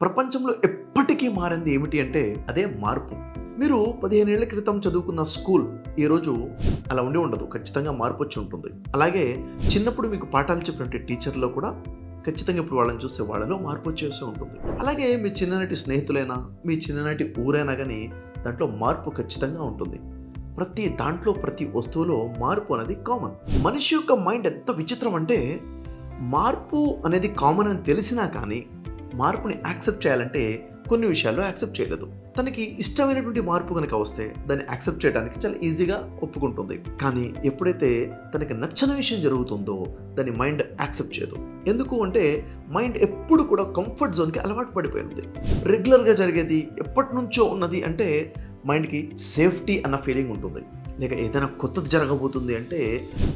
ప్రపంచంలో ఎప్పటికీ మారింది ఏమిటి అంటే అదే మార్పు. మీరు 15 ఏళ్ల క్రితం చదువుకున్న స్కూల్ ఈరోజు అలా ఉండి ఉండదు. ఖచ్చితంగా మార్పు వచ్చి ఉంటుంది. అలాగే చిన్నప్పుడు మీకు పాఠాలు చెప్పినట్టు టీచర్లో కూడా ఖచ్చితంగా ఇప్పుడు వాళ్ళని చూస్తే వాళ్ళలో మార్పు వచ్చేసి ఉంటుంది. అలాగే మీ చిన్ననాటి స్నేహితులైనా, మీ చిన్ననాటి ఊరైనా కానీ దాంట్లో మార్పు ఖచ్చితంగా ఉంటుంది. ప్రతి దాంట్లో, ప్రతి వస్తువులో మార్పు అనేది కామన్. మనిషి యొక్క మైండ్ ఎంత విచిత్రం అంటే మార్పు అనేది కామన్ అని తెలిసినా కానీ మార్పుని యాక్సెప్ట్ చేయాలంటే కొన్ని విషయాల్లో యాక్సెప్ట్ చేయలేదు. తనకి ఇష్టమైనటువంటి మార్పు కనుక వస్తే దాన్ని యాక్సెప్ట్ చేయడానికి చాలా ఈజీగా ఒప్పుకుంటుంది. కానీ ఎప్పుడైతే తనకి నచ్చని విషయం జరుగుతుందో దాన్ని మైండ్ యాక్సెప్ట్ చేయదు. ఎందుకు అంటే మైండ్ ఎప్పుడు కూడా కంఫర్ట్ జోన్కి అలవాటు పడిపోయింది. రెగ్యులర్గా జరిగేది, ఎప్పటి నుంచో ఉన్నది అంటే మైండ్కి సేఫ్టీ అన్న ఫీలింగ్ ఉంటుంది. లేక ఏదైనా కొత్తది జరగబోతుంది అంటే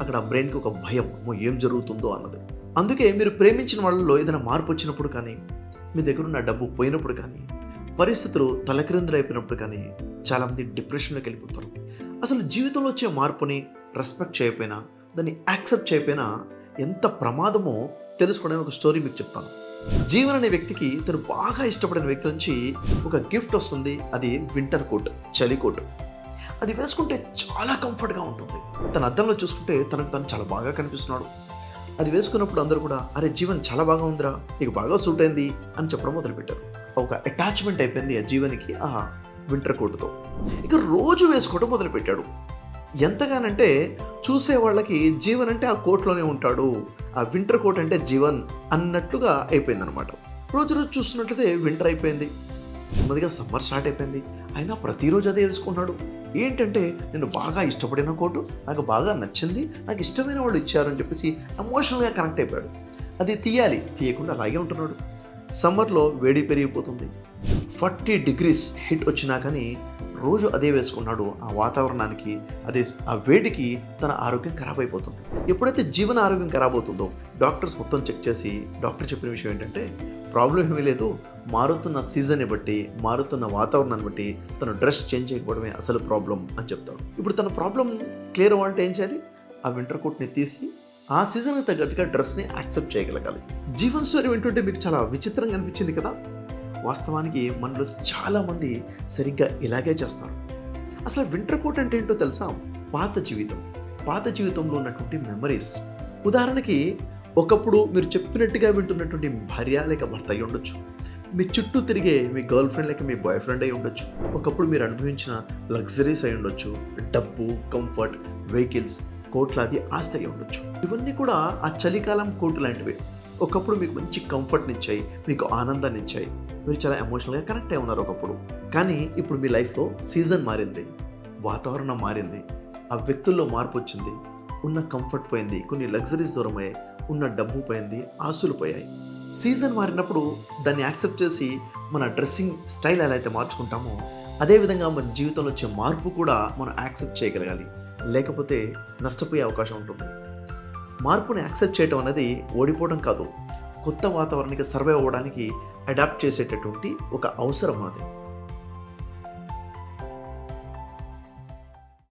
అక్కడ బ్రెయిన్కి ఒక భయం, ఏం జరుగుతుందో అన్నది. అందుకే మీరు ప్రేమించిన వాళ్ళలో ఏదైనా మార్పు వచ్చినప్పుడు కానీ, మీ దగ్గర ఉన్న డబ్బు పోయినప్పుడు కానీ, పరిస్థితులు తలక్రిందులైపోయినప్పుడు కానీ చాలామంది డిప్రెషన్లోకి వెళ్ళిపోతారు. అసలు జీవితంలో వచ్చే మార్పుని రెస్పెక్ట్ చేయకపోయినా, దాన్ని యాక్సెప్ట్ చేయకపోయినా ఎంత ప్రమాదమో తెలుసుకోవడానికి ఒక స్టోరీ మీకు చెప్తాను. జీవన్ అనే వ్యక్తికి తను బాగా ఇష్టపడిన వ్యక్తి నుంచి ఒక గిఫ్ట్ వస్తుంది. అది వింటర్ కోట్, చలి కోట్. అది వేసుకుంటే చాలా కంఫర్ట్గా ఉంటుంది. తన అద్దంలో చూసుకుంటే తనకు తను చాలా బాగా కనిపిస్తున్నాడు. అది వేసుకున్నప్పుడు అందరూ కూడా అరే జీవన్ చాలా బాగా ఉందిరా, నీకు బాగా సూట్ అయింది అని చెప్పడం మొదలుపెట్టారు. ఒక అటాచ్మెంట్ అయిపోయింది ఆ జీవన్కి ఆ వింటర్ కోట్తో. ఇక రోజు వేసుకోవడం మొదలుపెట్టాడు. ఎంతగానంటే చూసే వాళ్ళకి జీవన్ అంటే ఆ కోట్లోనే ఉంటాడు, ఆ వింటర్ కోట్ అంటే జీవన్ అన్నట్లుగా అయిపోయింది అనమాట. రోజు రోజు చూస్తున్నట్లయితే వింటర్ అయిపోయింది, నెమ్మదిగా సమ్మర్ స్టార్ట్ అయిపోయింది. అయినా ప్రతిరోజు అదే వేసుకున్నాడు. ఏంటంటే నేను బాగా ఇష్టపడిన కోటు, నాకు బాగా నచ్చింది, నాకు ఇష్టమైన వాళ్ళు ఇచ్చారని చెప్పేసి ఎమోషనల్గా కనెక్ట్ అయిపోయాడు. అది తీయాలి, తీయకుండా అలాగే ఉంటున్నాడు. సమ్మర్లో వేడి పెరిగిపోతుంది. 40 degrees హిట్ వచ్చినా కానీ రోజు అదే వేసుకున్నాడు. ఆ వాతావరణానికి, అదే ఆ వేడికి తన ఆరోగ్యం ఖరాబ్ అయిపోతుంది. ఎప్పుడైతే జీవన ఆరోగ్యం ఖరాబ్ అవుతుందో డాక్టర్స్ మొత్తం చెక్ చేసి డాక్టర్ చెప్పిన విషయం ఏంటంటే ప్రాబ్లం ఏమీ లేదు, మారుతున్న సీజన్ని బట్టి, మారుతున్న వాతావరణాన్ని బట్టి తను డ్రెస్ చేంజ్ చేయకపోవడమే అసలు ప్రాబ్లం అని చెప్తాడు. ఇప్పుడు తన ప్రాబ్లం క్లియర్ అవ్వాలంటే ఏం చేయాలి? ఆ వింటర్ కోట్ని తీసి ఆ సీజన్కి తగ్గట్టుగా డ్రెస్ని యాక్సెప్ట్ చేయగలగాలి. జీవన్ స్టోరీ వింటుంటే మీకు చాలా విచిత్రంగా అనిపించింది కదా? వాస్తవానికి మనలో చాలామంది సరిగ్గా ఇలాగే చేస్తారు. అసలు వింటర్ కోట్ అంటే ఏంటో తెలుసా? పాత జీవితంలో ఉన్నటువంటి మెమరీస్. ఉదాహరణకి ఒకప్పుడు మీరు చెప్పినట్టుగా వింటున్నటువంటి భార్య లేక భర్త అయి ఉండొచ్చు, మీ చుట్టూ తిరిగే మీ గర్ల్ ఫ్రెండ్ లేక మీ బాయ్ ఫ్రెండ్ అయి ఉండొచ్చు, ఒకప్పుడు మీరు అనుభవించిన లగ్జరీస్ అయి ఉండొచ్చు, డబ్బు, కంఫర్ట్, వెహికల్స్, కోట్లాది ఆస్తి అయి ఉండొచ్చు. ఇవన్నీ కూడా ఆ చలికాలం కోటు లాంటివి. ఒకప్పుడు మీకు మంచి కంఫర్ట్ని ఇచ్చాయి, మీకు ఆనందాన్ని ఇచ్చాయి, మీరు చాలా ఎమోషనల్గా కనెక్ట్ అయి ఉన్నారు ఒకప్పుడు. కానీ ఇప్పుడు మీ లైఫ్లో సీజన్ మారింది, వాతావరణం మారింది, ఆ వ్యక్తుల్లో మార్పు వచ్చింది, ఉన్న కంఫర్ట్ పోయింది, కొన్ని లగ్జరీస్ దూరం అయ్యాయి, ఉన్న డబ్బు పోయింది, ఆస్తులు పోయాయి. సీజన్ మారినప్పుడు దాన్ని యాక్సెప్ట్ చేసి మన డ్రెస్సింగ్ స్టైల్ ఎలా అయితే మార్చుకుంటామో అదేవిధంగా మన జీవితంలో వచ్చే మార్పు కూడా మనం యాక్సెప్ట్ చేయగలగాలి. లేకపోతే నష్టపోయే అవకాశం ఉంటుంది. మార్పుని యాక్సెప్ట్ చేయడం అనేది ఓడిపోవడం కాదు, కొత్త వాతావరణానికి సర్వైవ్ అవ్వడానికి అడాప్ట్ చేసేటటువంటి ఒక అవసరం అది.